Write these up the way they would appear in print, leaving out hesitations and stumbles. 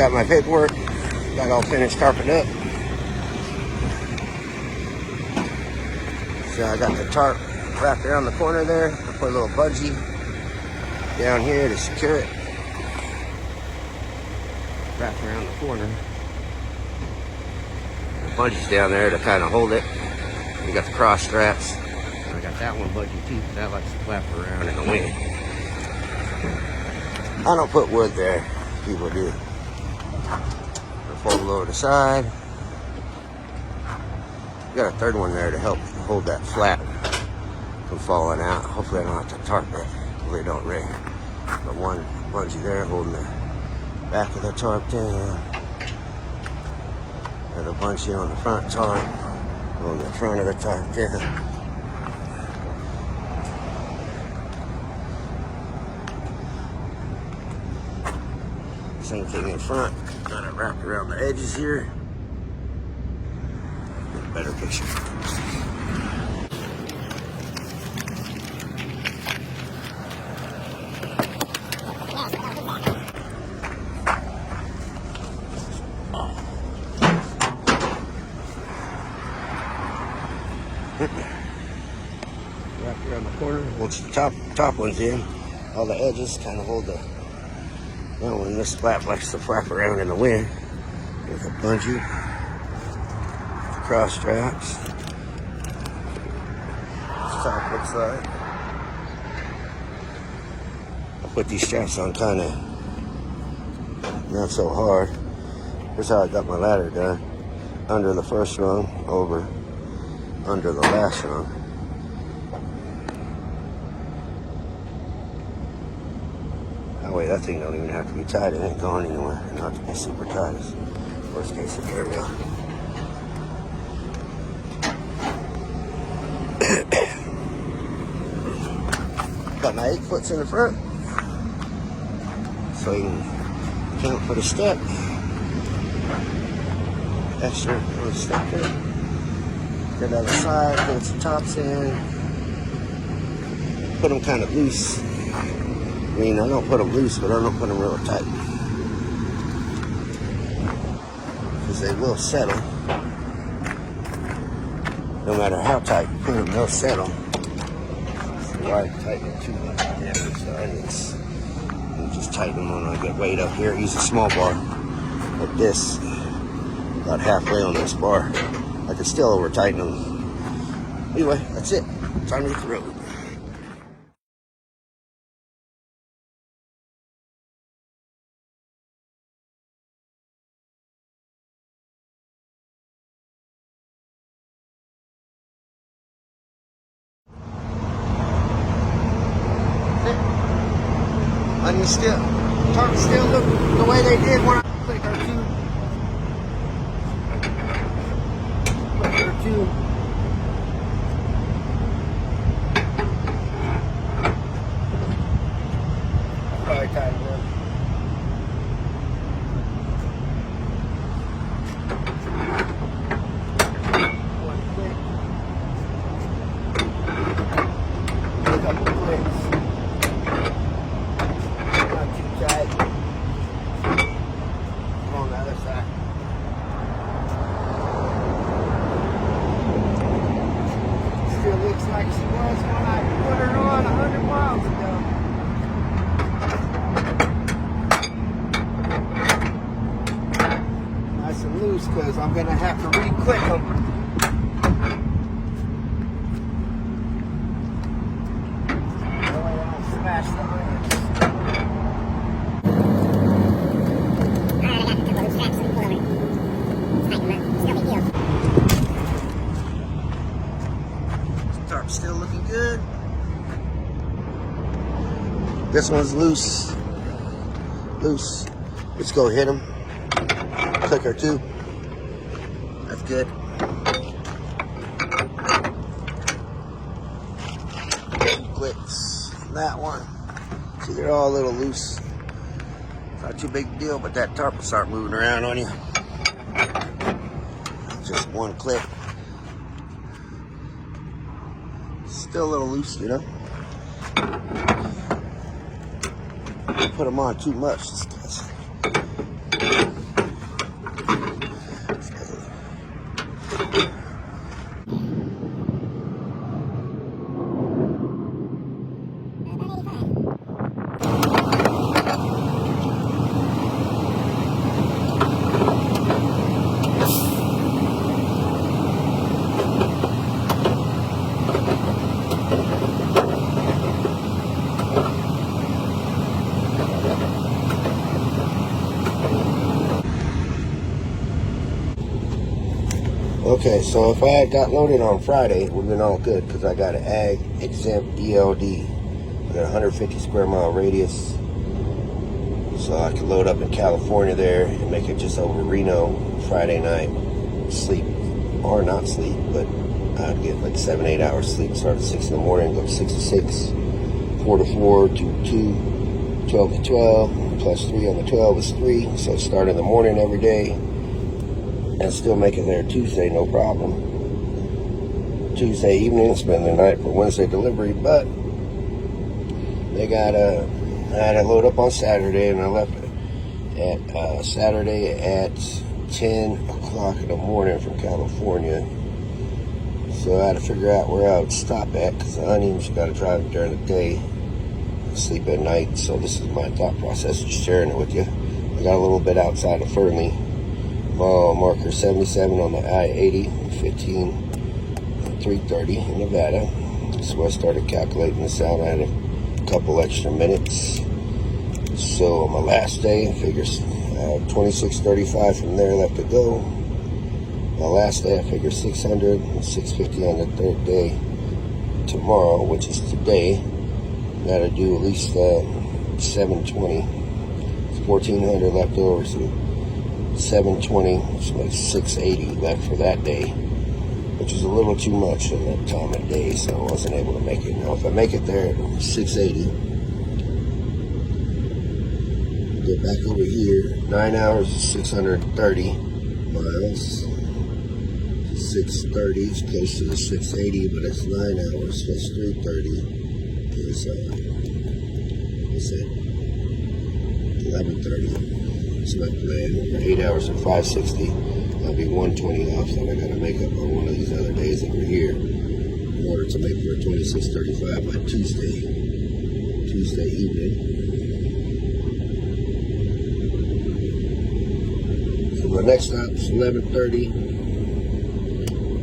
got my paperwork. Got all finished tarping up. So I got the tarp wrapped around the corner there. I put a little bungee down here to secure it. Wrapped around the corner. The bungee's down there to kind of hold it. We got the cross straps. And I got that one bungee too, because that likes to flap around in the wind. I don't put wood there. People do. Fold it over the side. Got a third one there to help hold that flat from falling out. Hopefully I don't have to tarp it. Hopefully it don't rain. But one bungee there holding the back of the tarp down. Got a bungee on the front tarp holding the front of the tarp down. Same thing in front. Got it wrapped around the edges here. Get a better picture. Wrapped around the corner. Once the top one's in, all the edges kind of hold the. Well, when this flap likes to flap around in the wind, with a bungee, cross straps. This top looks like. I put these straps on kind of not so hard. Here's how I got my ladder done. Under the first rung, over under the last rung. That way that thing don't even have to be tight. It ain't going anywhere. It don't have to be super tight. It's worst case scenario. Got my 8-foots in the front. So you can count for the step. Extra for the step there. Get the other side, put some tops in. Put them kind of loose. I mean, I don't put them loose, but I don't put them real tight. Because they will settle. No matter how tight you put them, they'll settle. So why tighten it too much on the other side? You just tighten them when I get weight up here. Use a small bar like this. About halfway on this bar. I can still over tighten them. Anyway, that's it. Time to hit the road. Onion still, tarp still look the way they did when I click her two. Probably tighten them. One click. A couple clicks. On the other side. Still looks like she was when I put her on 100 miles ago. Nice and loose because I'm going to have to re-click them. That way I don't smash the rings. Tarp's still looking good. This one's loose. Loose. Let's go hit him. Click her too. That's good. Clicks. That one. See, they're all a little loose. Not too big a deal, but that tarp will start moving around on you. Just one click. Still a little loose, you know. Don't put them on too much. Okay, so if I had got loaded on Friday, it would have been all good because I got an ag exempt ELD. I got a 150 square mile radius. So I could load up in California there and make it just over Reno Friday night. Sleep, or not sleep, but I'd get like 7-8 hours sleep. Start at 6 in the morning, go to 6 to 6, 4 to 4, 2 to 2, 12 to 12, plus 3 on the 12 is 3. So start in the morning every day and still make it there Tuesday, no problem. Tuesday evening, spend the night for Wednesday delivery, but they got I had to load up on Saturday, and I left at Saturday at 10 o'clock in the morning from California. So I had to figure out where I would stop at because the onions you got to drive during the day, sleep at night. So this is my thought process, just sharing it with you. I got a little bit outside of Fernley, mile marker 77 on the I-80, 330 in Nevada. So I started calculating this out. I had a couple extra minutes. So on my last day, I figure 26:35 from there left to go. My last day, I figure 600 and 650 on the third day. Tomorrow, which is today, got to do at least 720. It's 1,400 left over, so 720, which makes 680 left for that day, which is a little too much in that time of day, so I wasn't able to make it. Now, if I make it there at 680, get back over here, 9 hours is 630 miles. 630 is close to the 680, but it's 9 hours plus 330 is, what's that? 1130. That's my plan. 8 hours and 560. I'll be 120 off, so I gotta make up on one of these other days over here in order to make for 26:35 by Tuesday evening. So my next stop is 11:30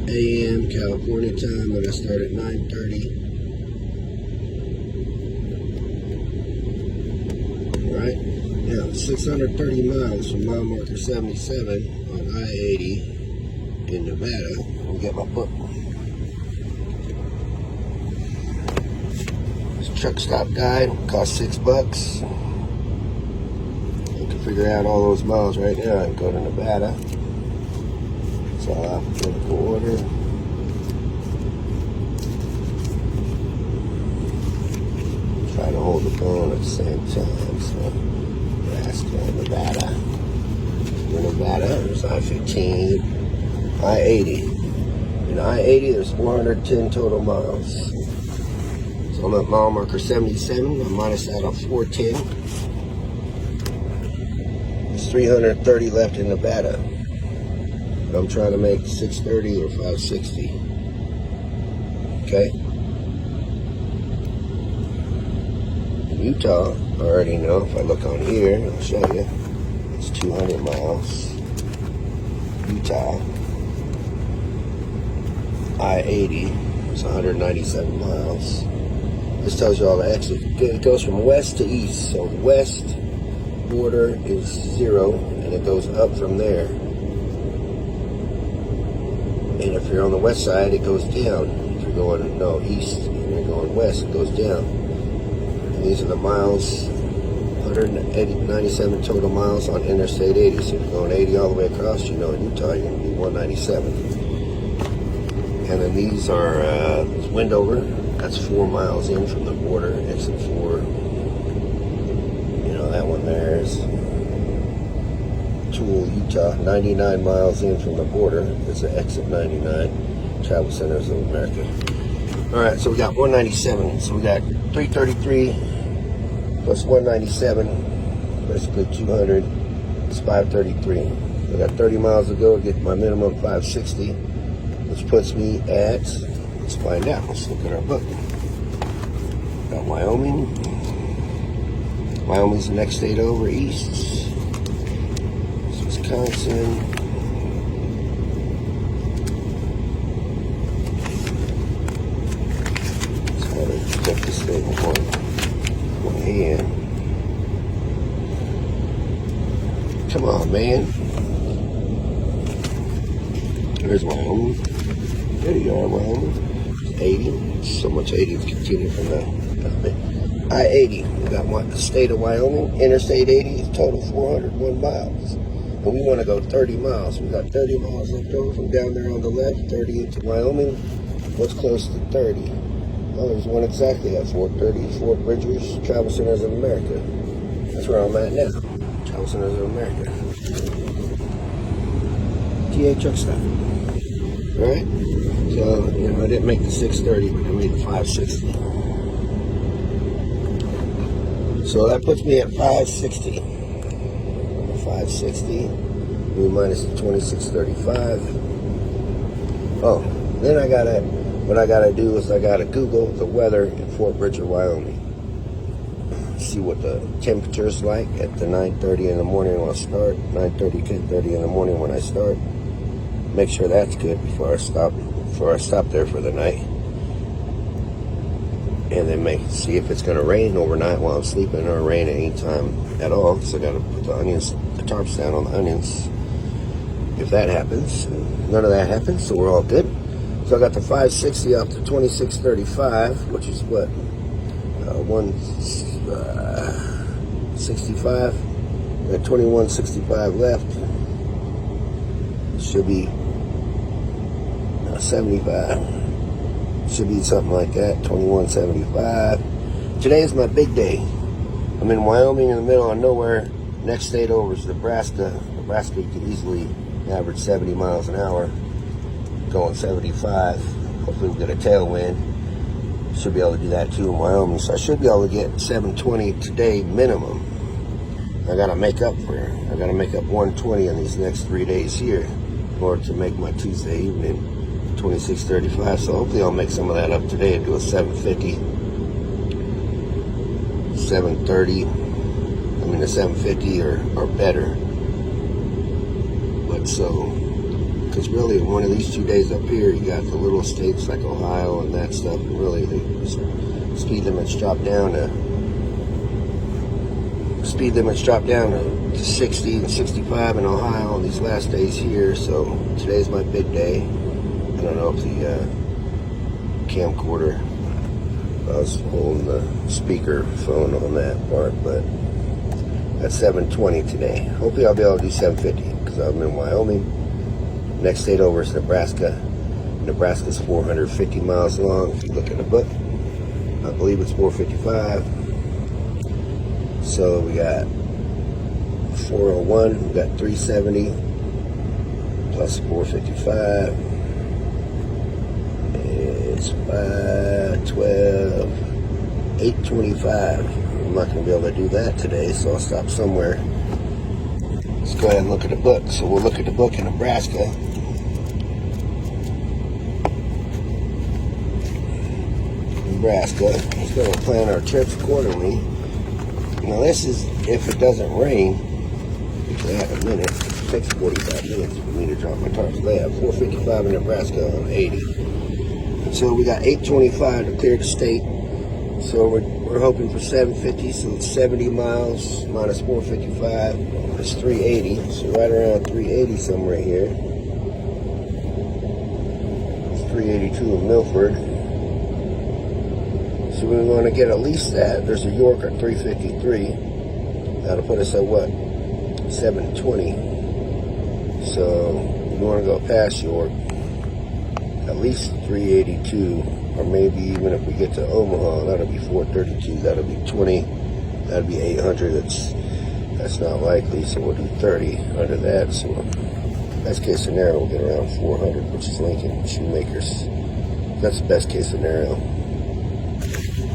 a.m. California time, and I start at 9:30. Alright, now 630 miles from mile marker 77 on I-80 in Nevada. I'll get my book. This truck stop guide costs $6. You can figure out all those miles right now and go to Nevada. It's all alphabetical order. Try to hold the phone at the same time. So Nebraska, Nevada. We're Nevada. There's I-15, I-80. In I-80, there's 410 total miles. So I'm at mile marker 77. I minus that off 410. There's 330 left in Nevada. I'm trying to make 630 or 560. Okay? In Utah, I already know. If I look on here, I'll show you. It's 200 miles. Utah. I-80 is 197 miles. This tells you all the exit. It goes from west to east. So west border is 0, and it goes up from there. And if you're on the west side, it goes down. If you're going east and you're going west, it goes down. And these are the miles, 197 total miles on Interstate 80. So if you're going 80 all the way across, in Utah, you're going to be 197. And then these are Wendover. That's 4 miles in from the border, exit 4. That one there is Tool, Utah, 99 miles in from the border. It's an exit 99, Travel Centers of America. All right, so we got 197. So we got 333 plus 197, basically 200. It's 533. I got 30 miles to go to get my minimum 560, which puts me at, let's find out. Let's look at our book. Got Wyoming. Wyoming's the next state over east. Wisconsin. It's hard to get this thing with one hand. Come on, man. There's Wyoming. There you are, Wyoming. 80. So much 80 continue from the I-80. We got what? The state of Wyoming. Interstate 80 is total 401 miles. And we want to go 30 miles. We got 30 miles left over from down there on the left. 30 into Wyoming. What's close to 30? Well, there's one exactly at 430. Fort Bridgers, Travel Centers of America. That's where I'm at now. Travel Centers of America. TA truck stop. Alright? So, you know, I didn't make the 630, but I made the 560. So that puts me at 560. 560. We minus the 2635. Oh, then what I gotta do is I gotta Google the weather in Fort Bridger, Wyoming. See what the temperature's like at the 9:30 in the morning when I start, 9:30, 10:30 in the morning when I start. Make sure that's good before I stop there for the night. And then see if it's gonna rain overnight while I'm sleeping or rain at any time at all. So I gotta put the tarps down on the onions. If that happens, none of that happens, so we're all good. So I got the 560 off the 2635, which is what? 165. Got 2165 left. Should be 75. Should be something like that. 2175. Today is my big day. I'm in Wyoming in the middle of nowhere. Next state over is Nebraska. Nebraska, you could easily average 70 miles an hour. Going 75. Hopefully we'll get a tailwind. Should be able to do that too in Wyoming. So I should be able to get 720 today minimum. I gotta make up 120 in these next 3 days here in order to make my Tuesday evening 2635. So hopefully I'll make some of that up today and do a 750, 730. I mean a 750 or better. But so, because really one of these 2 days up here, you got the little states like Ohio and that stuff, and really the speed limits drop down to 60 and 65 in Ohio on these last days here. So today's my big day. I don't know if the camcorder, I was holding the speaker phone on that part, but that's 720 today. Hopefully I'll be able to do 750 because I'm in Wyoming. Next state over is Nebraska. Nebraska's 450 miles long. If you look at the book, I believe it's 455. So we got 401, we got 370 plus 455 is 512, 825. I'm not going to be able to do that today, so I'll stop somewhere. Let's go ahead and look at the book. So we'll look at the book in Nebraska. Let's go and plan our trips accordingly. Now this is if it doesn't rain, because I have a minute. It takes 45 minutes for me to drop my tarps. They have 455 in Nebraska on 80. And so we got 825 to clear the state. So we're hoping for 750, so it's 70 miles minus 455 is 380. So right around 380 somewhere here. It's 382 in Milford. So we want to get at least that. There's a York at 353. That'll put us at what? 720. So we want to go past York. At least 382. Or maybe even if we get to Omaha, that'll be 432. That'll be 20. That'll be 800. That's not likely. So we'll do 30 under that. So best case scenario, we'll get around 400, which is Lincoln Shoemakers. That's the best case scenario.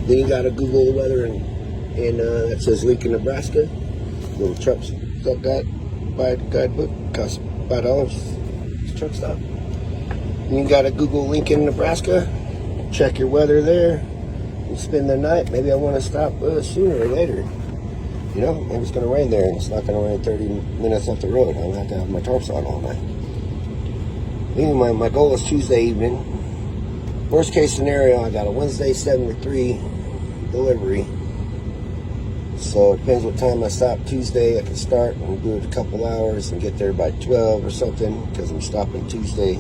Then you gotta Google the weather and that says Lincoln, Nebraska. Little truck guide, buy a guidebook, costs $5. It's a truck stop. And you gotta Google Lincoln, Nebraska. Check your weather there. And spend the night. Maybe I want to stop sooner or later. You know, maybe it's gonna rain there and it's not gonna rain 30 minutes up the road. I'm gonna have to have my tarps on all night. Anyway, my goal is Tuesday evening. Worst case scenario, I got a Wednesday 7 to 3 delivery. So it depends what time I stop Tuesday. I can start and do it a couple hours and get there by 12 or something because I'm stopping Tuesday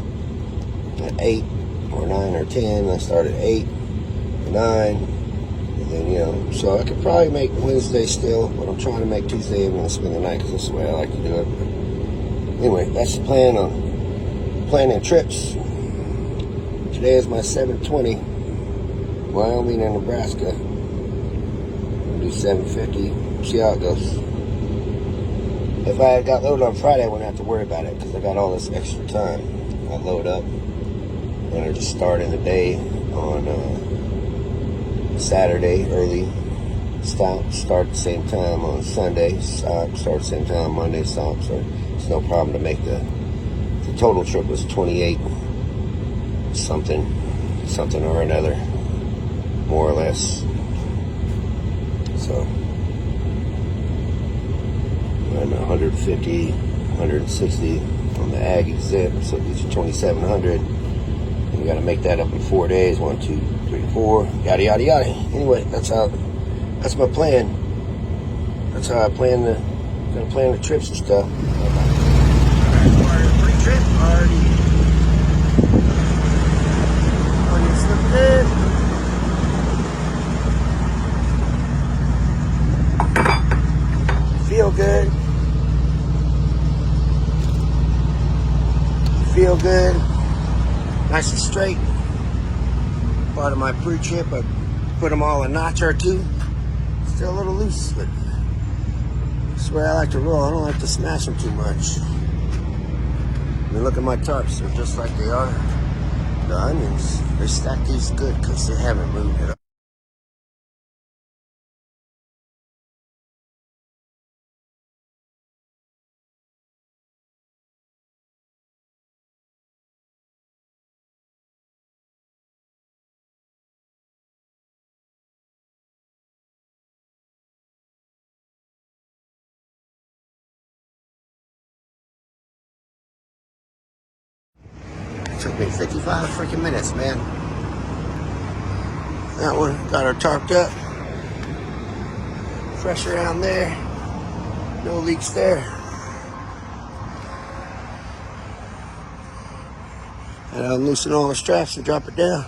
at 8 or 9 or 10. I start at 8 or 9. And then, so I could probably make Wednesday still, but I'm trying to make Tuesday. I'm going to spend the night because that's the way I like to do it. But anyway, that's the plan on planning trips. Today is my 720, Wyoming and Nebraska. I'll do 750, see how it goes. If I had got loaded on Friday, I wouldn't have to worry about it because I got all this extra time. I load up and I just start in the day on Saturday early, start at the same time on Sunday, start at the same time on Monday, stop. So it's no problem to make the total trip was 28 something or another, more or less. So and 150, 160 on the ag exempt, so it gives you 2,700. You got to make that up in 4 days. 1, 2, 3, 4, yada yada yada. Anyway, that's my plan. That's how I plan the trips and stuff. Pre-trip already. Onions look good. Feel good. Feel good. Nice and straight. Part of my pre-trip, I put them all a notch or two. Still a little loose, but that's the way I like to roll. I don't like to smash them too much. I mean, look at my tarps. They're just like they are. The onions, they stack these good because they haven't moved at all. It took me 55 freaking minutes, man. That one got her tarped up. Fresh around there. No leaks there. And I'll loosen all the straps and drop it down.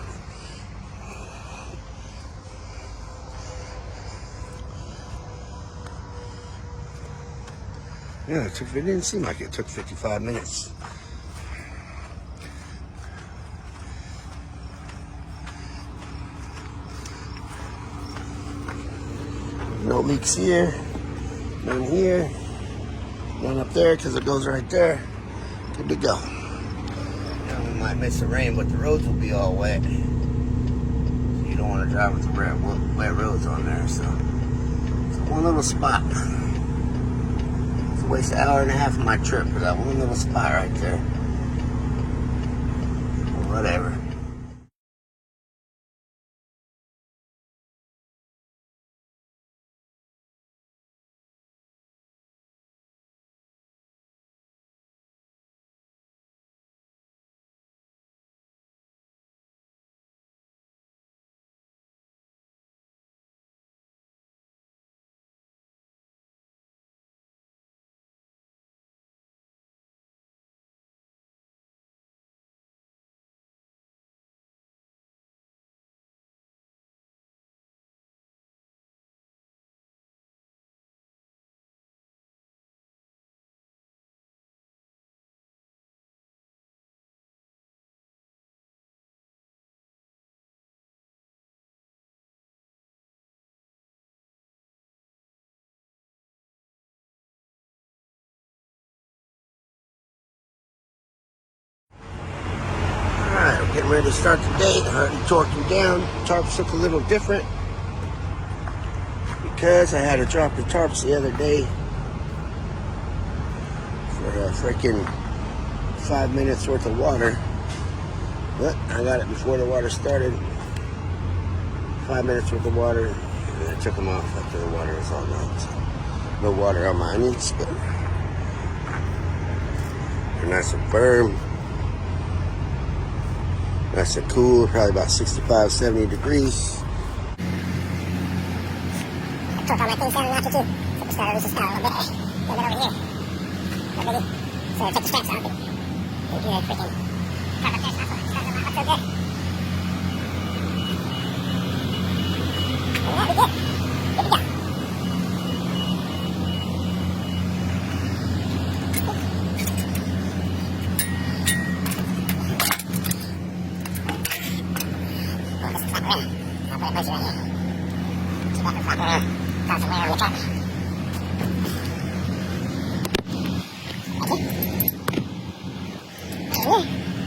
Yeah, it didn't seem like it took 55 minutes. No leaks here, none here, none up there because it goes right there. Good to go. Now we might miss the rain, but the roads will be all wet. You don't want to drive with the wet roads on there, so it's one little spot. It's a waste an hour and a half of my trip for that one little spot right there. Whatever. Alright, we're getting ready to start the day. I already torqued them down. Tarps look a little different because I had to drop the tarps the other day for a freaking 5 minutes worth of water. But I got it before the water started. 5 minutes worth of water, and I took them off after the water was all gone. So no water on my onions, but they're nice and firm. Nice and cool, probably about 65, 70 degrees. I took all my things down a notch or two. Took the starter, loose the starter a little bit. A little bit over here. No biggie. So take the straps out. But you do that freaking tarp up there, so that's what I started. so good. Yeah, we did. Good to go. Oh, this is proper in. I'll put it closer right here. See that proper constant wear on the truck.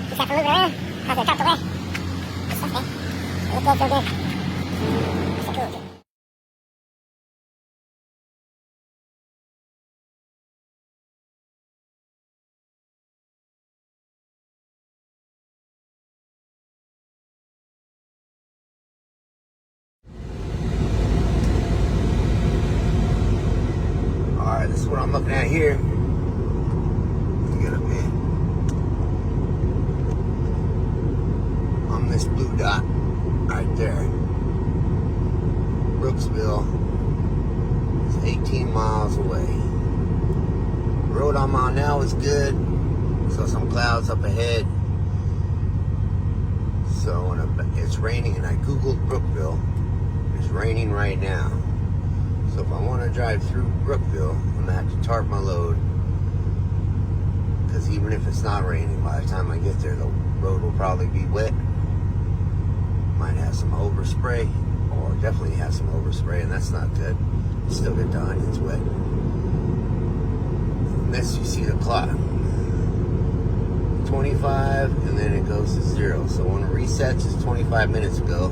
Just have to move it around. How's it tucked away? Good stuff, man. Look good, feel good. So cool. Alright, this is what I'm looking at here. Get up in. On this blue dot right there. Brooksville is 18 miles away. The road I'm on now is good. So some clouds up ahead. So when it's raining, and I googled Brookville, it's raining right now. So if I want to drive through Brookville, I'm gonna have to tarp my load. Because even if it's not raining, by the time I get there, the road will probably be wet. Might have some overspray, or definitely have some overspray, and that's not good. Still get the onions wet. Unless you see the clock. 25, and then it goes to 0. So when it resets, it's 25 minutes ago.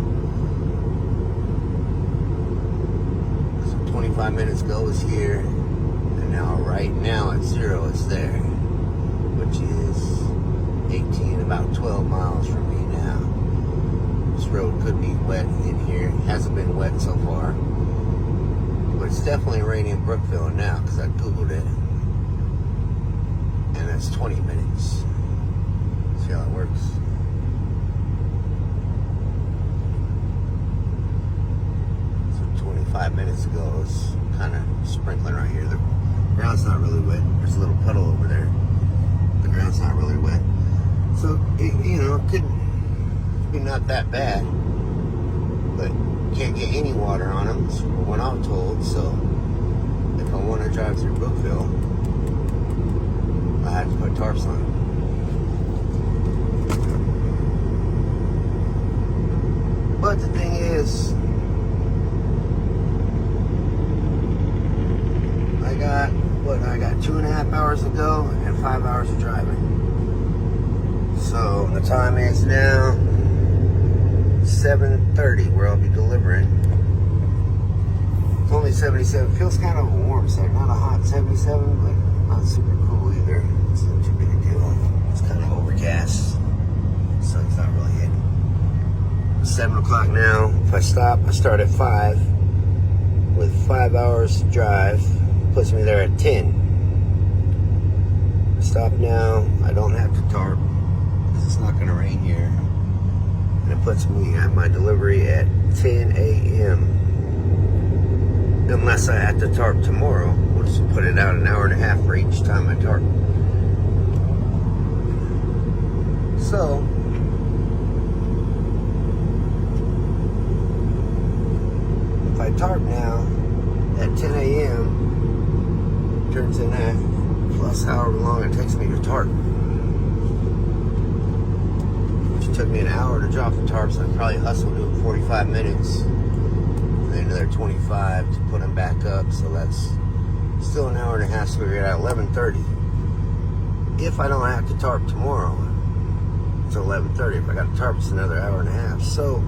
So 25 minutes ago is here, and now right now at 0 it's there, which is 18, about 12 miles from me now. This road could be wet in here. It hasn't been wet so far, but it's definitely raining in Brookville now because I googled it, and that's 20 minutes. See how it works. So 25 minutes ago, it was kind of sprinkling right here. The ground's not really wet. There's a little puddle over there. The ground's not really wet. So, it could be not that bad. But can't get any water on them, is what I'm told. So, if I want to drive through Brookville, I have to put tarps on. But the thing is, I got 2.5 hours to go and 5 hours of driving. So the time is now 7:30 where I'll be delivering. It's only 77. Feels kind of warm, so not a hot 77, but not super cool either. It's not too big a deal. It's kind of overcast. The sun's not really hitting. 7 o'clock now. If I stop, I start at 5 with 5 hours to drive. Puts me there at 10. Stop now. I don't have to tarp because it's not going to rain here. And it puts me at my delivery at 10 a.m. Unless I have to tarp tomorrow, which will put it out an hour and a half for each time I tarp. So, if I tarp now at 10 a.m., turns in that plus however long it takes me to tarp. Which took me an hour to drop the tarp, so I probably hustled to 45 minutes. And then another 25 to put them back up, so that's still an hour and a half, so we're at 11:30. If I don't have to tarp tomorrow, it's 11:30. If I got to tarp, it's another hour and a half. So,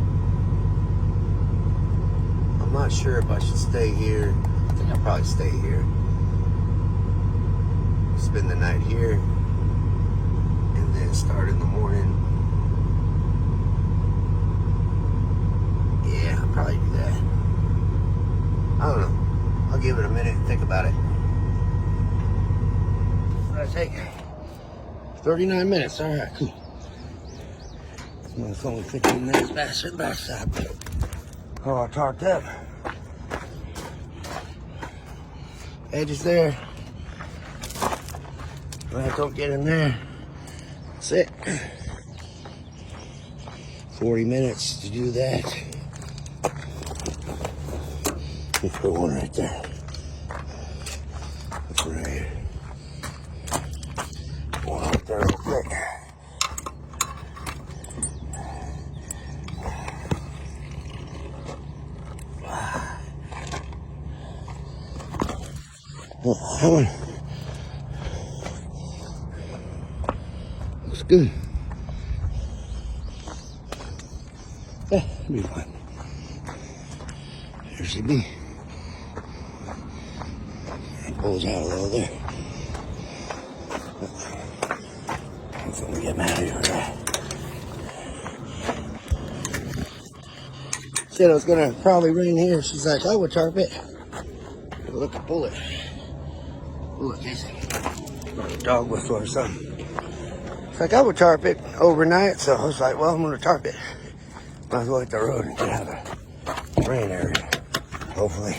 I'm not sure if I should stay here. I think I'll probably stay here. Spend the night here. And then start in the morning. Yeah, I'll probably do that. I don't know. I'll give it a minute and think about it. What did I take? 39 minutes. Alright, cool. It's only 15 minutes faster than backside. Oh, I tarped up. Edge is there. If I don't get in there, that's it. 40 minutes to do that. Let's put one right there. That's right. One right there real quick. Oh, that one looks good. Yeah, it'll be fine. There she be. Pulls out a little there. That's gonna get mad at you for that. Said it was gonna probably rain here. She's like, I would tarp it. Look at bullet. Look, Casey. Dog whistle or something. It's like I would tarp it overnight, so I was like, well, I'm gonna tarp it. Might as well hit the road and get out of the rain area. Hopefully.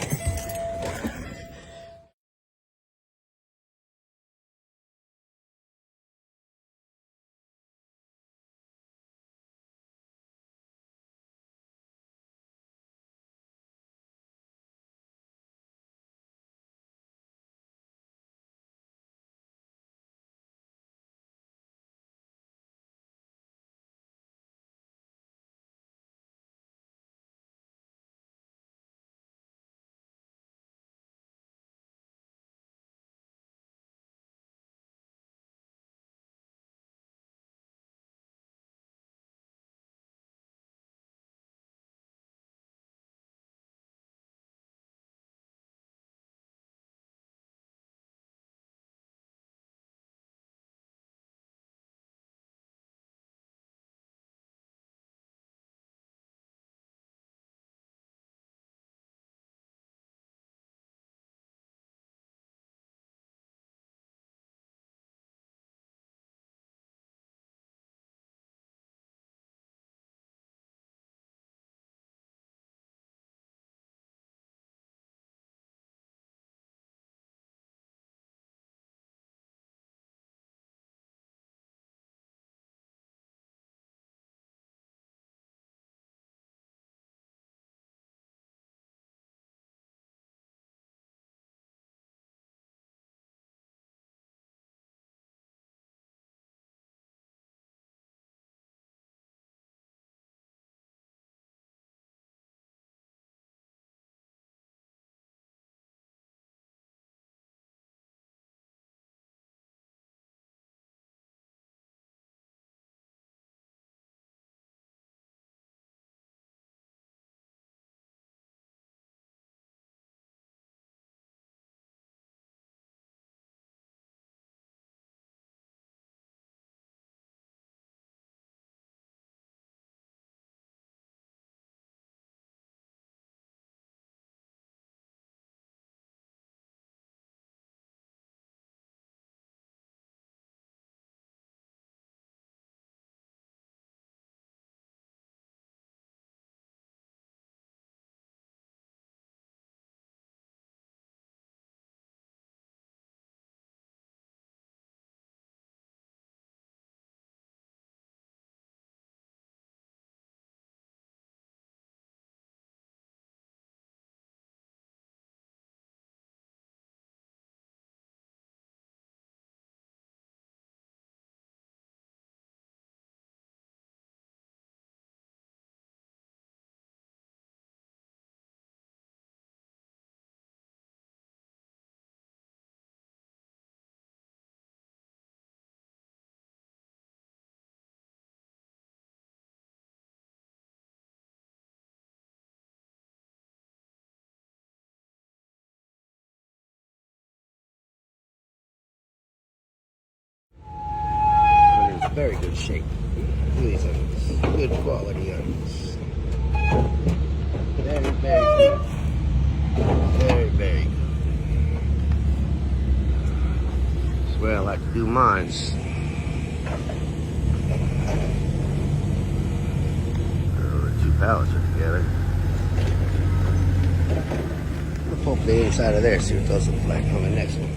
Very good shape. These onions. Good quality onions. Very, very good. Very, very good. That's the way I like to do mines. The two pallets are together. We'll pump the inside of there, see what those look like on the next one.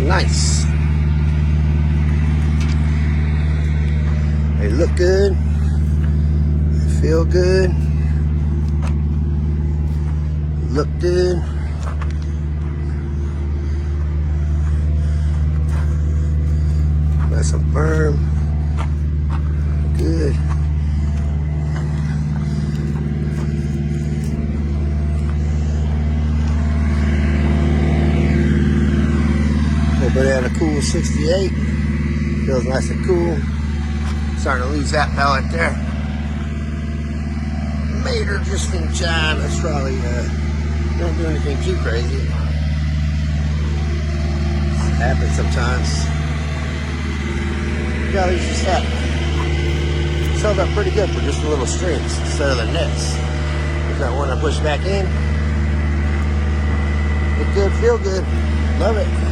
Nice. They look good. They feel good. Look good. Nice and firm. Good. But at a cool 68, feels nice and cool. Starting to lose that pellet there. Made her just in time. That's probably don't do anything too crazy. It happens sometimes. Yeah, these just happen. It's held up pretty good for just the little strings instead of the nets. There's that one I pushed back in. Look good, feel good, love it.